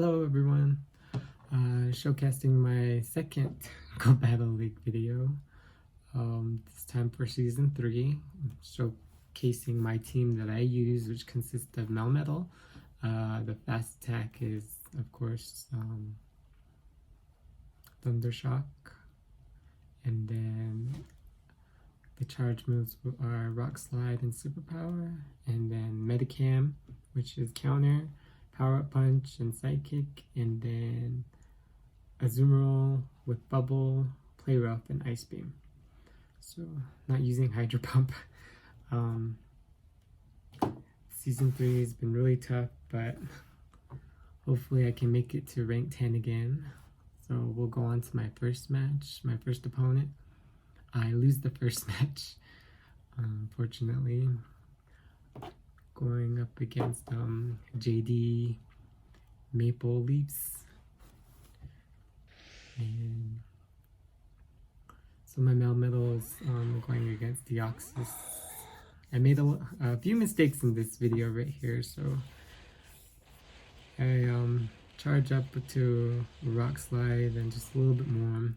Hello everyone, showcasing my second Go Battle League video, this time for Season 3, showcasing my team that I use, which consists of Melmetal. The fast attack is, of course, Thundershock, and then the charge moves are Rock Slide and Superpower, and then Medicam, which is counter, Power Up Punch and Sidekick, and then Azumarill with Bubble, Play Rough, and Ice Beam. So not using Hydro Pump. Season 3 has been really tough, but hopefully I can make it to rank 10 again. So we'll go on to my first match, my first opponent. I lose the first match, unfortunately. Going up against JD Maple Leafs. And so my Melmetal is going against Deoxys. I made a few mistakes in this video right here, so I charge up to Rock Slide and just a little bit more.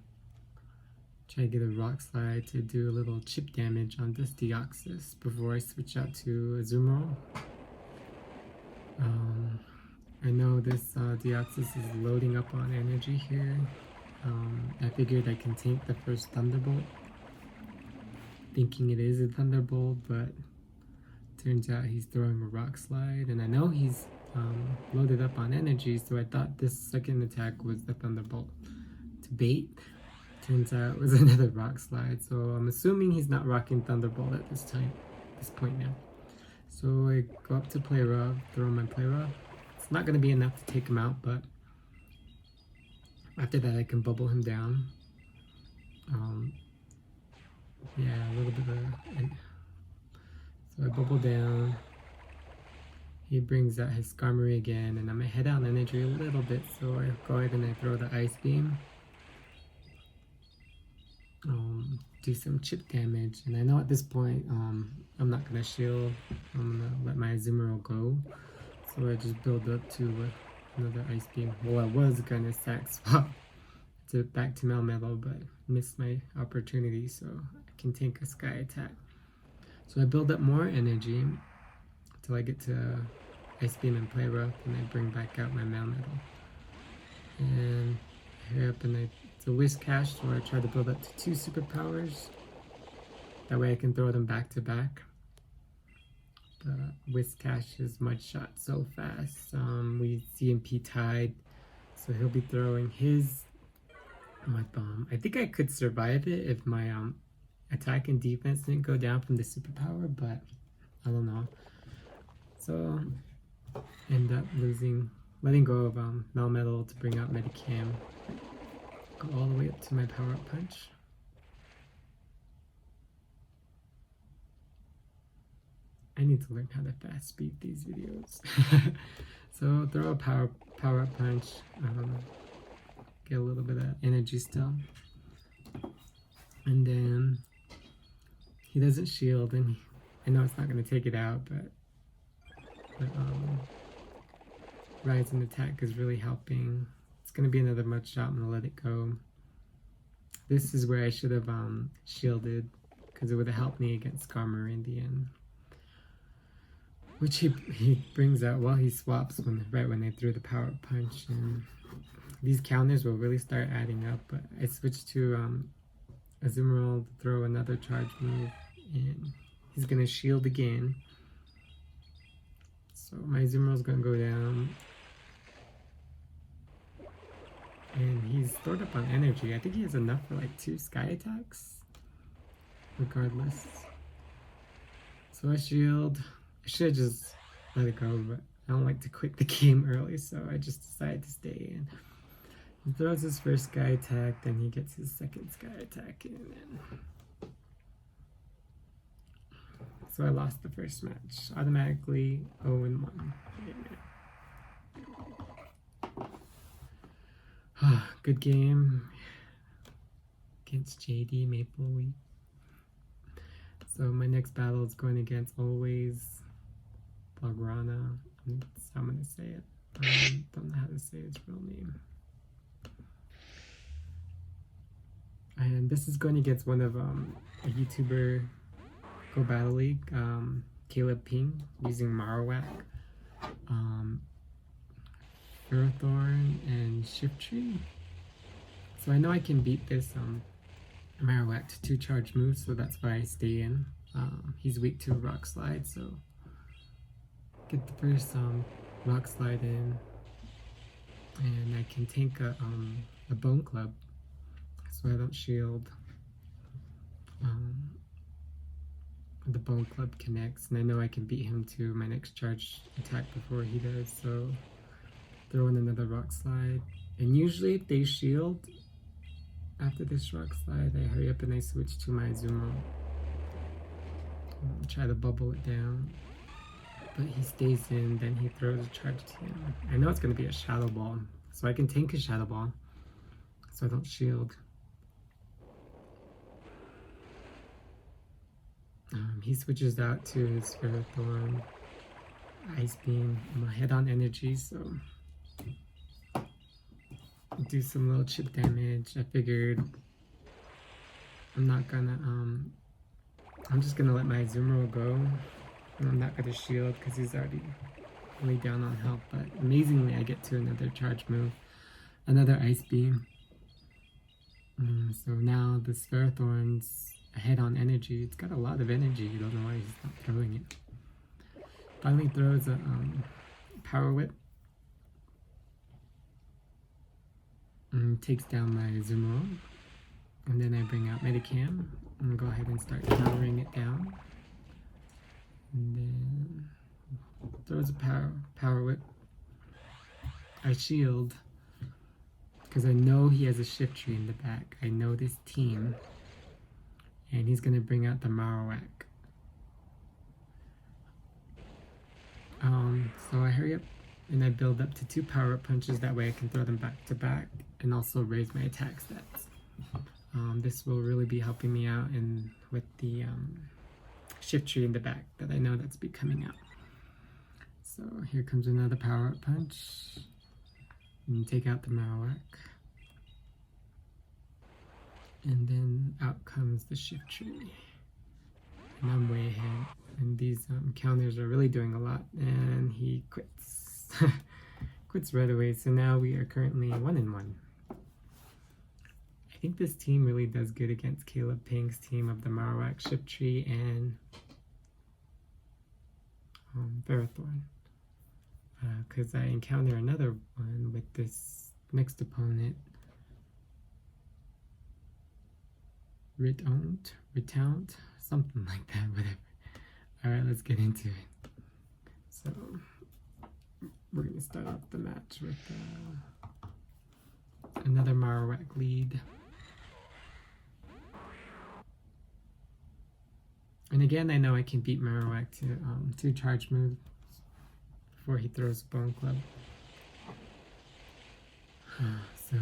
Try to get a Rock Slide to do a little chip damage on this Deoxys before I switch out to Azumarill. I know this Deoxys is loading up on energy here. I figured I can tank the first Thunderbolt, thinking it is a Thunderbolt, but turns out he's throwing a Rock Slide, and I know he's loaded up on energy, so I thought this second attack was the Thunderbolt to bait. Turns out it was another Rock Slide, so I'm assuming he's not rocking Thunderbolt at this point now. So I go up to Play Rough, throw my Play Rough. It's not going to be enough to take him out, but after that I can bubble him down. Yeah, a little bit of... So I bubble down. He brings out his Skarmory again, and I'm going to head out energy a little bit, so I go ahead and I throw the Ice Beam. Do some chip damage, and I know at this point I'm not gonna shield. I'm gonna let my Azumarill go, so I just build up to another Ice Beam. Well, I was gonna sack swap to back to Melmetal, but missed my opportunity, so I can tank a Sky Attack. So I build up more energy until I get to Ice Beam and Play Rough, and I bring back out my Melmetal. And hurry up, and it's a Whisk Cash, where I try to build up to 2 superpowers. That way I can throw them back to back. But Whisk Cash is Mud Shot so fast. We CMP tied, so he'll be throwing his Mud Bomb. I think I could survive it if my attack and defense didn't go down from the superpower, but I don't know. So end up letting go of Melmetal to bring out Medicam. Go all the way up to my Power Up Punch. I need to learn how to fast speed these videos. So throw a Power Up Punch, get a little bit of energy still, and then he doesn't shield, and I know it's not going to take it out, but Rise and Attack is really helping. It's going to be another Mud Shot. I'm going to let it go. This is where I should have shielded, because it would have helped me against Skarmory in the end. Which he brings out, well, he swaps right when I threw the Power Up Punch. And these counters will really start adding up, but I switched to Azumarill to throw another charge move, and he's going to shield again. So my Azumarill going to go down. And he's stored up on energy. I think he has enough for like 2 Sky Attacks. Regardless. So I shield. I should have just let it go, but I don't like to quit the game early, so I just decided to stay in. He throws his first Sky Attack, then he gets his second Sky Attack in. So I lost the first match. Automatically 0-1. Good game against JD Maple Leaf. So my next battle is going against always Blograna. That's how I'm going to say it. Don't know how to say his real name. And this is going against one of a YouTuber Go Battle League, Caleb Ping, using Marowak, Ferrothorn, and Shift Tree. So I know I can beat this Marowak to 2 charge moves, so that's why I stay in. He's weak to Rock Slide, so get the first Rock Slide in, and I can tank a Bone Club, so I don't shield. The Bone Club connects, and I know I can beat him to my next charge attack before he does, so throw in another Rock Slide. And usually if they shield after this Rock Slide, I hurry up and I switch to my Azumarill. Try to bubble it down, but he stays in, then he throws a charge to him. I know it's going to be a Shadow Ball, so I can tank his Shadow Ball, so I don't shield. He switches out to his Ferrothorn, Ice Beam. I'm ahead on energy, so do some little chip damage. I figured I'm not gonna, I'm just gonna let my Azumarill go. And I'm not gonna shield because he's already way down on health, but amazingly I get to another charge move, another Ice Beam. So now this Ferrothorn's ahead on energy. It's got a lot of energy. You don't know why he's not throwing it. Finally throws a Power Whip. And takes down my Azumarill. And then I bring out Medicam and go ahead and start countering it down. And then throws a Power Whip. I shield because I know he has a Shift Tree in the back. I know this team. And he's going to bring out the Marowak. So I hurry up and I build up to 2 power-up punches. That way I can throw them back to back and also raise my attack stats. This will really be helping me out with the Shift Tree in the back that I know that's be coming out. So here comes another power-up punch. And take out the Marowak. And then out comes the Shift Tree. And I'm way ahead. And these counters are really doing a lot. And he quits. Quits right away. So now we are currently 1-1. I think this team really does good against Caleb Ping's team of the Marowak, Shift Tree, and Ferrothorn. Because I encounter another one with this next opponent. Retount, something like that, whatever. Alright, let's get into it. So, we're going to start off the match with another Marowak lead. And again, I know I can beat Marowak to 2 charge moves before he throws a Bone Club. So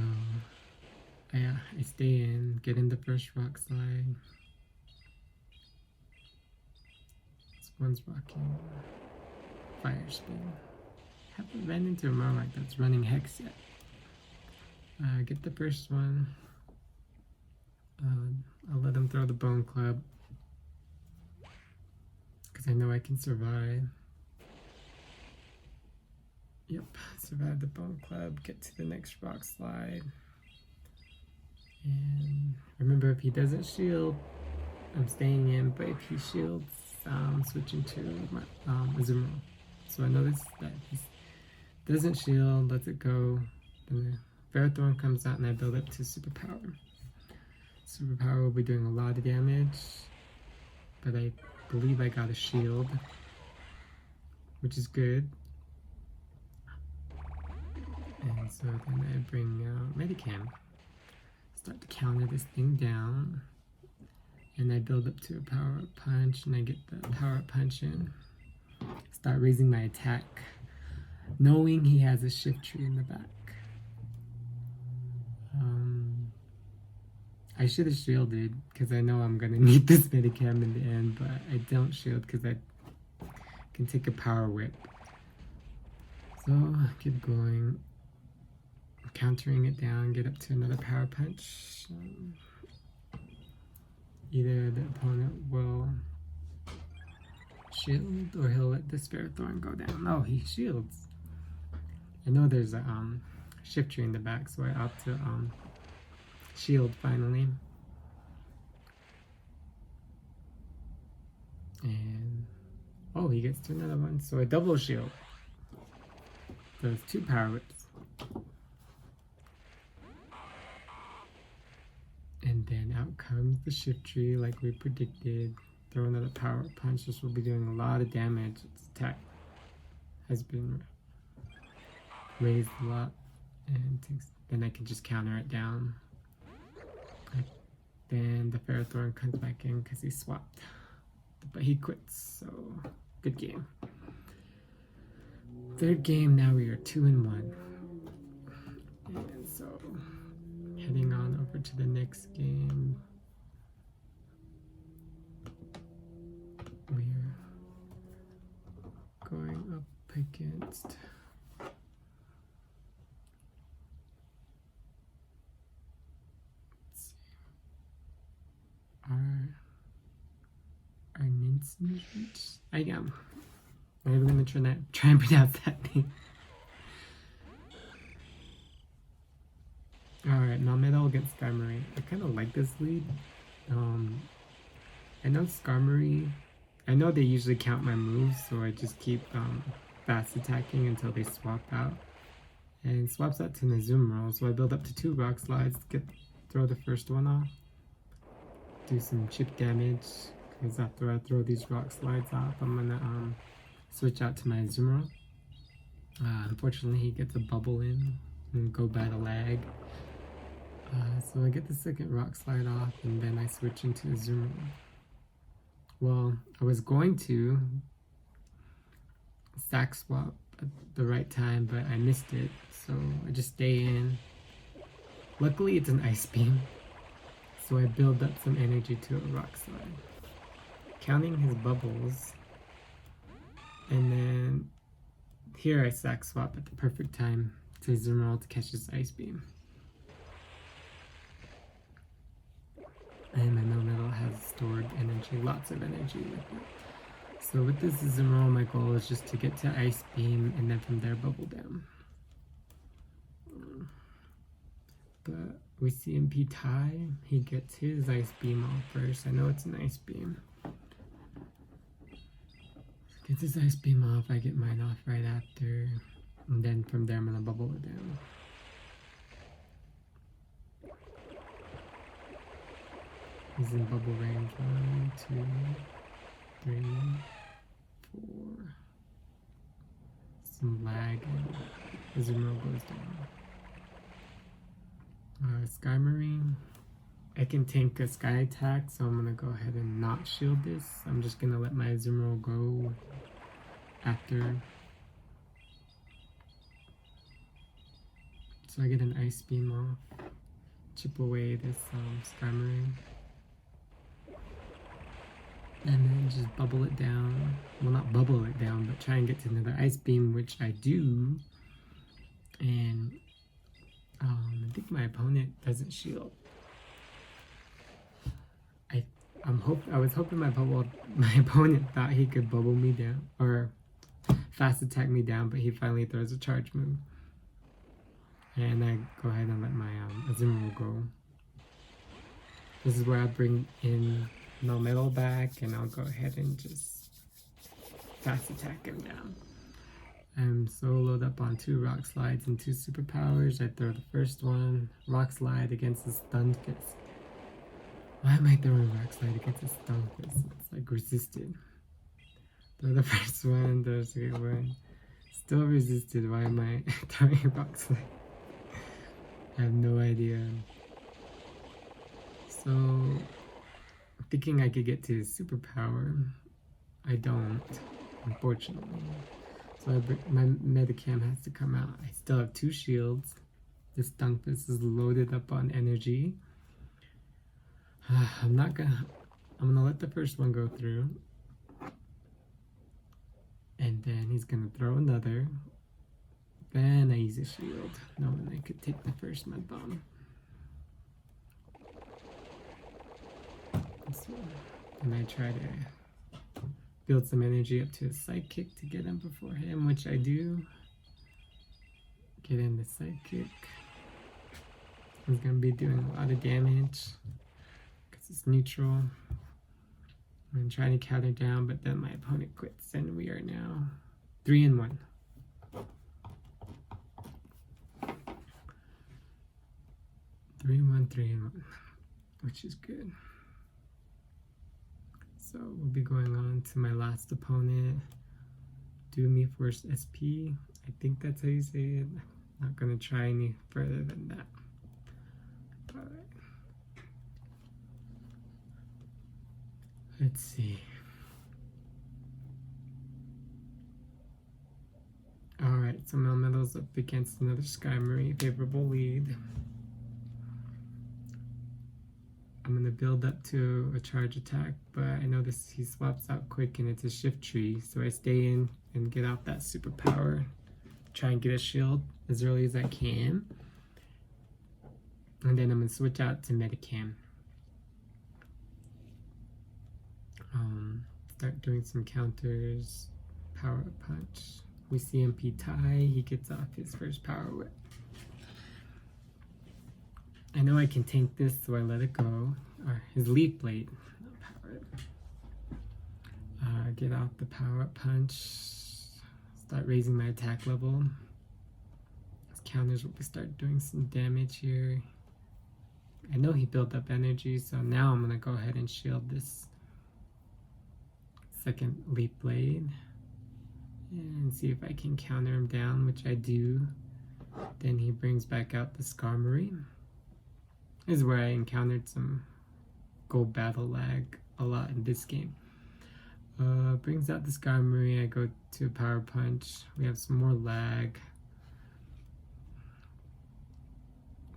I stay in, get in the first Rock Slide. This one's rocking Fire Spin. Haven't ran into a Marowak that's running Hex yet. Get the first one. I'll let him throw the Bone Club because I know I can survive. Yep, survive the Bone Club, get to the next Rock Slide. And remember, if he doesn't shield, I'm staying in, but if he shields, I'm switching to my Azumarill. So I notice that he doesn't shield, lets it go. Then the Ferrothorn comes out and I build up to Superpower. Superpower will be doing a lot of damage, but I believe I got a shield, which is good. And so then I bring out Medicam. Start to counter this thing down, and I build up to a power-up punch, and I get the power-up punch in. Start raising my attack, knowing he has a Shift Tree in the back. I should have shielded because I know I'm gonna need this Medicam in the end, but I don't shield because I can take a Power Whip. So keep going. countering it down, get up to another power punch. Either the opponent will shield or he'll let the Spirit Thorn go down. No, he shields. I know there's a shift tree in the back, so I opt to shield finally. And oh, he gets to another one, so a double shield. There's 2 power whips. And then out comes the shift tree like we predicted. Throw another power punch. This will be doing a lot of damage. Its attack has been raised a lot, and then I can just counter it down. Then the Ferrothorn comes back in because he swapped, but he quits, so good game. Third game, now we are 2-1. And so heading on over to the next game. We are going up against our Ninsnich. I am. I'm gonna try and pronounce that name. Alright, Melmetal against Skarmory. I kind of like this lead. I know Skarmory, I know they usually count my moves, so I just keep fast attacking until they swap out. And swaps out to Nazumro, so I build up to 2 rock slides, throw the first one off. Do some chip damage, because after I throw these rock slides off, I'm gonna switch out to my Azumarill. Unfortunately, he gets a bubble in and go battle lag. So I get the second rock slide off, and then I switch into Azumarill. Well, I was going to stack swap at the right time, but I missed it, so I just stay in. Luckily, it's an Ice Beam, so I build up some energy to a rock slide. Counting his bubbles, and then here I stack swap at the perfect time to Azumarill to catch his Ice Beam. And my Melmetal has stored energy, lots of energy with it. So with this Azumarill, my goal is just to get to Ice Beam and then from there bubble down. But we see MP tie, he gets his Ice Beam off first. I know it's an Ice Beam. Gets his Ice Beam off, I get mine off right after. And then from there I'm gonna bubble it down. He's in bubble range. 1, 2, 3, 4. Some lag and Azumarill goes down. Skarmory. I can tank a sky attack, so I'm gonna go ahead and not shield this. I'm just gonna let my Azumarill go after. So I get an Ice Beam off. Chip away this Skarmory. And then just bubble it down. Well, not bubble it down, but try and get to another Ice Beam, which I do. And I think my opponent doesn't shield. I was hoping my opponent thought he could bubble me down or fast attack me down, but he finally throws a charge move. And I go ahead and let my Azumarill go. This is where I bring in Melmetal back, and I'll go ahead and just fast attack him down. I'm soloed up on 2 rock slides and 2 superpowers. I throw the first one, rock slide against the Stun Fist. Why am I throwing rock slide against the Stun Fist? It's like resisted. Throw the first one, throw the second one. Still resisted. Why am I throwing rock slide? I have no idea. So, thinking I could get to his superpower, I don't, unfortunately. So my Medicam has to come out. I still have 2 shields. This Dunkfist is loaded up on energy. I'm gonna let the first one go through. And then he's gonna throw another. Then I use a shield, knowing I could take the first mud bomb. So, and I try to build some energy up to a sidekick to get him before him, which I do. Get in the sidekick. He's gonna be doing a lot of damage because it's neutral. I'm trying to counter down, but then my opponent quits, and we are now 3-1. Three and one, which is good. So we'll be going on to my last opponent. Do me first SP. I think that's how you say it. Not gonna try any further than that. Alright. Let's see. Alright, so Melmetal's up against another Sky Marine, favorable lead. I'm gonna build up to a charge attack, but I notice he swaps out quick and it's a shift tree, so I stay in and get out that superpower. Try and get a shield as early as I can. And then I'm gonna switch out to Metacam. Start doing some counters. Power up punch. We CMP tie, he gets off his first power whip. I know I can tank this, so I let it go. Or his leaf blade, not power it. Get off the power up punch. Start raising my attack level. His counters will start doing some damage here. I know he built up energy, so now I'm gonna go ahead and shield this second leaf blade and see if I can counter him down, which I do. Then he brings back out the Scar Marine. This is where I encountered some Go Battle lag a lot in this game. Brings out the Sky Marine, I go to a power punch. We have some more lag.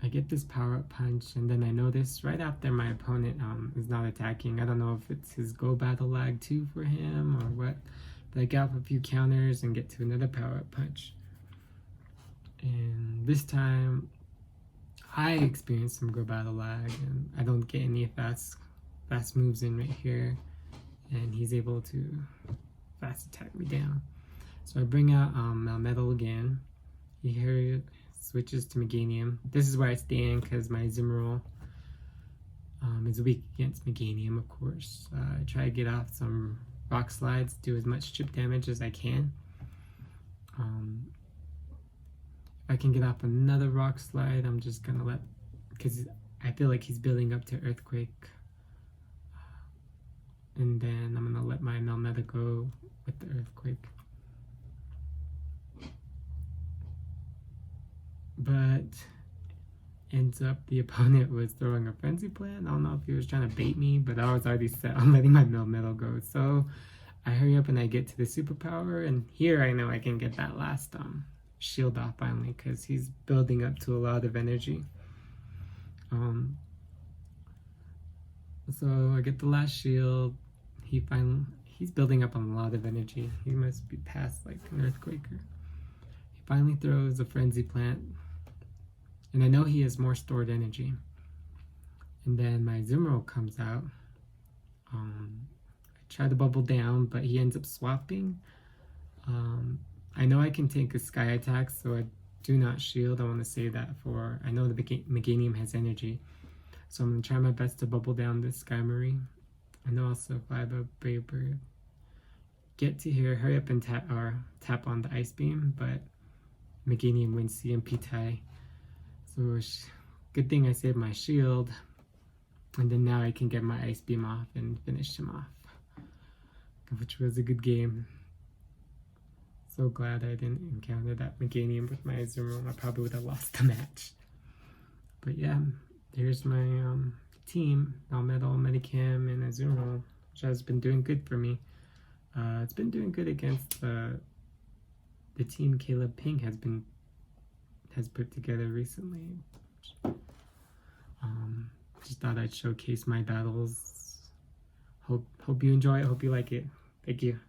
I get this power up punch, and then I notice right after my opponent is not attacking. I don't know if it's his Go Battle lag too for him or what, but I get off a few counters and get to another power up punch. And this time I experienced some Go Battle lag, and I don't get any fast moves in right here, and he's able to fast attack me down. So I bring out Melmetal again. He switches to Meganium. This is where I stand because my Zimmerl is weak against Meganium, of course. I try to get off some rock slides, do as much chip damage as I can. If I can get off another rock slide, I'm just gonna let, because I feel like he's building up to Earthquake. And then I'm gonna let my Melmetal go with the Earthquake. But ends up the opponent was throwing a Frenzy Plant. I don't know if he was trying to bait me, but I was already set on letting my Melmetal go. So I hurry up and I get to the superpower, and here I know I can get that last shield off finally, because he's building up to a lot of energy. So I get the last shield. He's building up on a lot of energy. He must be past like an Earthquaker. He finally throws a Frenzy Plant, and I know he has more stored energy. And then my Zimmerl comes out. I try to bubble down, but he ends up swapping. I know I can take a Sky Attack, so I do not shield. I want to say that for, I know the Meganium has energy. So I'm going to try my best to bubble down this Sky Marine. I know I'll survive a Brave Bird. Get to here, hurry up and tap on the Ice Beam, but Meganium wins CMP tie. So good thing I saved my shield. And then now I can get my Ice Beam off and finish him off, which was a good game. So glad I didn't encounter that Meganium with my Zimmerl. I probably would have lost the match. But yeah, here's my team. Melmetal, Metacam, and Zimmerl, which has been doing good for me. It's been doing good against the team Caleb Ping has put together recently. Just thought I'd showcase my battles. Hope you enjoy it. Hope you like it. Thank you.